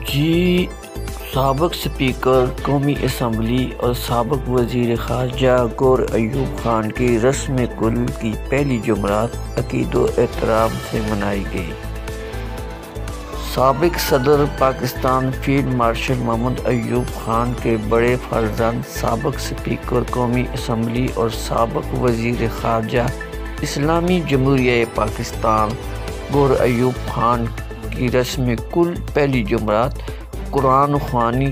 جی، سابق اسپیکر قومی اسمبلی اور سابق وزیر خارجہ گور ایوب خان کی رسم کل کی پہلی جمعرات عقید و احترام سے منائی گئی۔ سابق صدر پاکستان فیلڈ مارشل محمد ایوب خان کے بڑے فرزند، سابق اسپیکر قومی اسمبلی اور سابق وزیر خارجہ اسلامی جمہوریہ پاکستان گور ایوب خان کی رسم کل پہلی جمعرات قرآن خوانی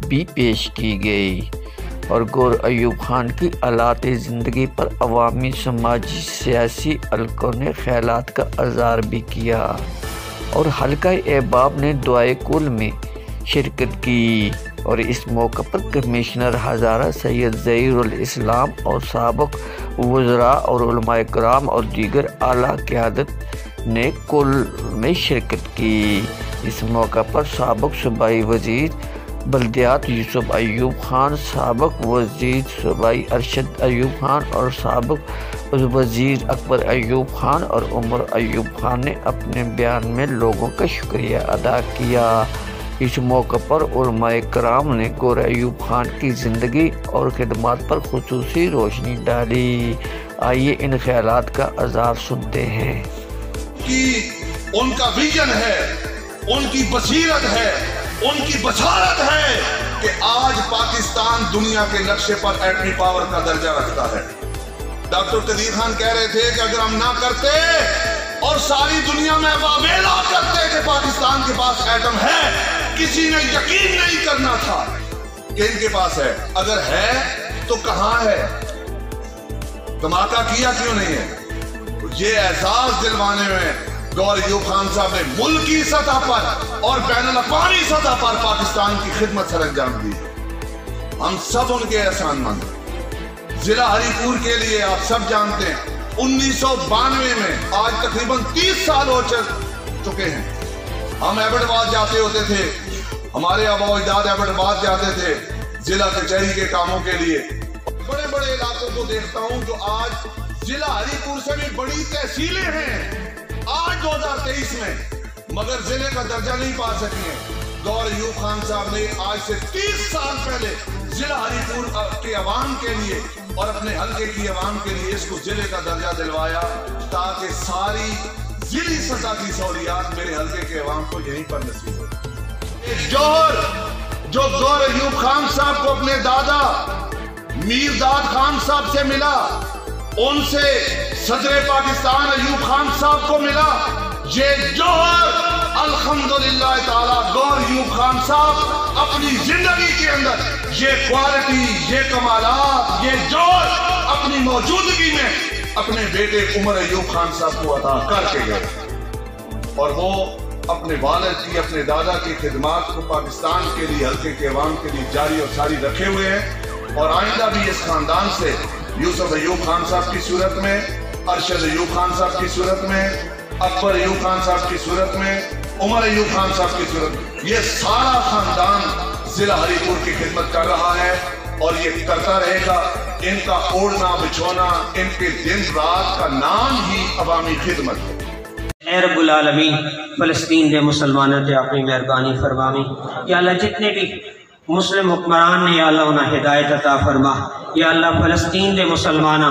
بھی پیش کی گئی اور گور ایوب خان کی حالات زندگی پر عوامی، سماجی، سیاسی حلقوں نے خیالات کا اظہار بھی کیا اور حلقہ احباب نے دعائے کل میں شرکت کی۔ اور اس موقع پر کمشنر ہزارہ سید ظہیر الاسلام اور سابق وزراء اور علماء کرام اور دیگر اعلیٰ قیادت نے کل میں شرکت کی۔ اس موقع پر سابق صوبائی وزیر بلدیات یوسف ایوب خان، سابق وزیر صوبائی ارشد ایوب خان اور سابق وزیر اکبر ایوب خان اور عمر ایوب خان نے اپنے بیان میں لوگوں کا شکریہ ادا کیا۔ اس موقع پر علماء کرام نے گور ایوب خان کی زندگی اور خدمات پر خصوصی روشنی ڈالی۔ آئیے ان خیالات کا اظہار سنتے ہیں۔ ان کا ویژن ہے، ان کی بصیرت ہے، ان کی بصارت ہے کہ آج پاکستان دنیا کے نقشے پر ایٹمی پاور کا درجہ رکھتا ہے۔ ڈاکٹر قدیر خان کہہ رہے تھے کہ اگر ہم نہ کرتے اور ساری دنیا میں واویلا کرتے کہ پاکستان کے پاس ایٹم ہے، کسی نے یقین نہیں کرنا تھا کہ ان کے پاس ہے۔ اگر ہے تو کہاں ہے؟ دھماکہ کیا کیوں نہیں ہے؟ یہ اعزاز دلوانے میں گور ایوب خان صاحب نے ملکی سطح پر اور بین الاقوامی سطح پر پاکستان کی خدمت سر انجام دی۔ ہم سب ان کے احسان مند ہیں۔ ضلع ہری پور کے لیے آپ سب جانتے ہیں 1992 میں آج تقریباً 30 سال ہو چکے ہیں، ہم ایبٹ آباد جاتے ہوتے تھے، ہمارے آبا و اجداد ایبٹ آباد جاتے تھے ضلع کچہری کے کاموں کے لیے۔ بڑے بڑے علاقوں کو دیکھتا ہوں جو آج ضلع ہری پور سے بھی بڑی تحصیلیں ہیں آج 2023 میں، مگر ضلع کا درجہ نہیں پا سکی ہیں۔ گور ایوب خان صاحب نے آج سے 30 سال پہلے ضلع ہری پور کے عوام کے لیے اور اپنے حلقے کی عوام کے لیے اس کو ضلع کا درجہ دلوایا تاکہ ساری ضلعی سطح کی سہولیات میرے حلقے کے عوام کو یہیں پر نصیب ہو۔ ایک جوہر جو گور ایوب خان صاحب کو اپنے دادا میر داد خان صاحب سے ملا، ان سے صدر پاکستان ایوب خان صاحب کو ملا، یہ جوہر الحمدللہ تعالی گور ایوب خان صاحب اپنی زندگی کے اندر یہ کوالٹی، یہ کمالات، یہ جوہر اپنی موجودگی میں اپنے بیٹے عمر ایوب خان صاحب کو عطا کر کے گئے اور وہ اپنے والد کی، اپنے دادا کی خدمات کو پاکستان کے لیے، حلقے کے عوام کے لیے جاری اور ساری رکھے ہوئے ہیں اور آئندہ بھی اس خاندان سے یوسف ایوب خان صاحب کی صورت میں، ارشد ایوب خان صاحب کی صورت میں، اکبر ایوب خان صاحب کی صورت میں، عمر ایوب خان صاحب کی صورت میں، یہ سارا خاندان ضلع ہری پور کی خدمت کر رہا ہے اور یہ کرتا رہے گا۔ ان کا اوڑھنا بچھونا، ان کے دن رات کا نام ہی عوامی خدمت ہے۔ اے رب العالمین، فلسطین دے مسلمانوں تے اپنی مہربانی فرماویں۔ یا اللہ جتنے بھی مسلم حکمران نے یا اللہ انہیں ہدایت عطا فرما۔ یا اللہ فلسطین دے مسلمانہ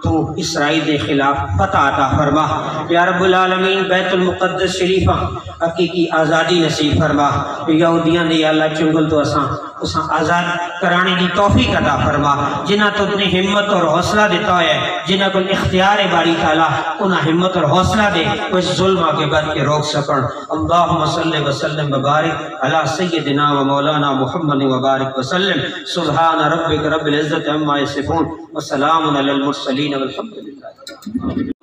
تو اسرائیل دے خلاف فتح عطا فرما۔ یا رب العالمین بیت المقدس شریفہ حقیقی آزادی نصیب فرما۔ یہودیاں دے یا اللہ چنگل تو اساں آزاد کرانے دی توفیق عطا فرما۔ جنہ تو اپنی ہمت اور حوصلہ دیتا ہے، جنہ کو اختیار باری تعالیٰ انہیں ہمت اور حوصلہ دے وہ اس ظلم کے بد کے روک سکن۔ اللہم صلی وسلم وبارک علی سیدنا و مولانا محمد وبارک وسلم۔ سبحان ربک رب العزت عما یصفون وسلام علی المرسلین والحمدللہ۔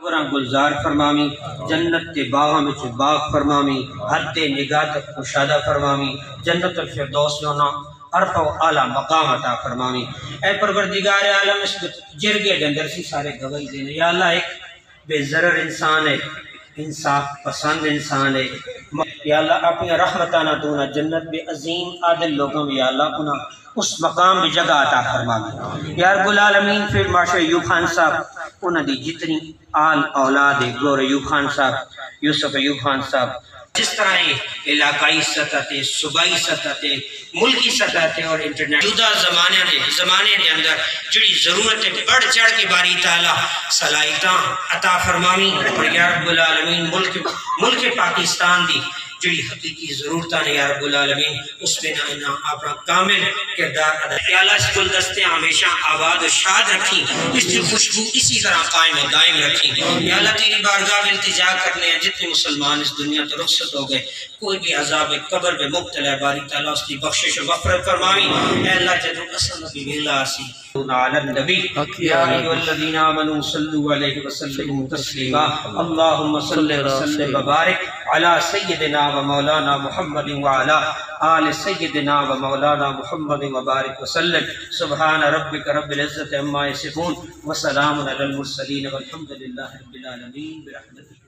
قرآن گلزار فرمامی، جنت کے باغ میں باغ فرمامی، حد نگاہ تک مشاہدہ فرمامی، جنت الفردوس یونا عرف و اعلیٰ مقام عطا فرمامی۔ اے پروردگار عالم اس جرگے دے اندر سی سارے گواہی دینے۔ یا اللہ ایک بے ضرر انسان ہے، انصاف پسند انسان ہے۔ یا اللہ اپنی رحمتانہ تو نہ جنت بے عظیم عادل لوگوں میں یا اللہ انہاں اس مقام بھی جگہ عطا فرما دی۔ یا رب العالمین فیلڈ مارشل ایوب خان صاحب انہاں دی جتنی آل اولاد ہے، گور ایوب خان صاحب، یوسف ایوب خان صاحب، جس طرح یہ علاقائی سطح تے، صوبائی سطح تے، ملکی سطح تے اور انٹرنیشنل جدا زمانے دے اندر جڑی ضرورت ہے بڑھ چڑھ کے باری تعالی صلاحیتاں عطا فرماویں، اور یا رب العالمین ملک پاکستان دی جڑی حقیقی ضرورتاں نے یا رب العالمین اس میں نہ اپنا کامل کردار ادا کیا۔ اللہ اس گلدستے ہمیشہ آباد و شاد رکھیں، اس کی خوشبو اسی طرح قائم و دائم رکھیں۔ یا اللہ تیری بارگاہ میں التجا کرنے ہیں جتنے مسلمان اس دنیا تو رخصت ہو گئے، کوئی بھی عذاب قبر میں مبتلا ہے باری تعالیٰ اس کی بخشش و مغفرت فرماویں۔ اے اللہ جدو قسم نبی ویلا سی علی النبی یا ایھا الذین آمنوا صلوا علیہ وسلموا تسلیما اللهم صل وسلم وبارک علی سیدنا و مولانا محمد وعلی آل سیدنا و مولانا محمد وبارک وسلم۔ سبحان ربک رب العزت عما یصفون وسلام علی المرسلین والحمد للہ رب العالمین برحمتک۔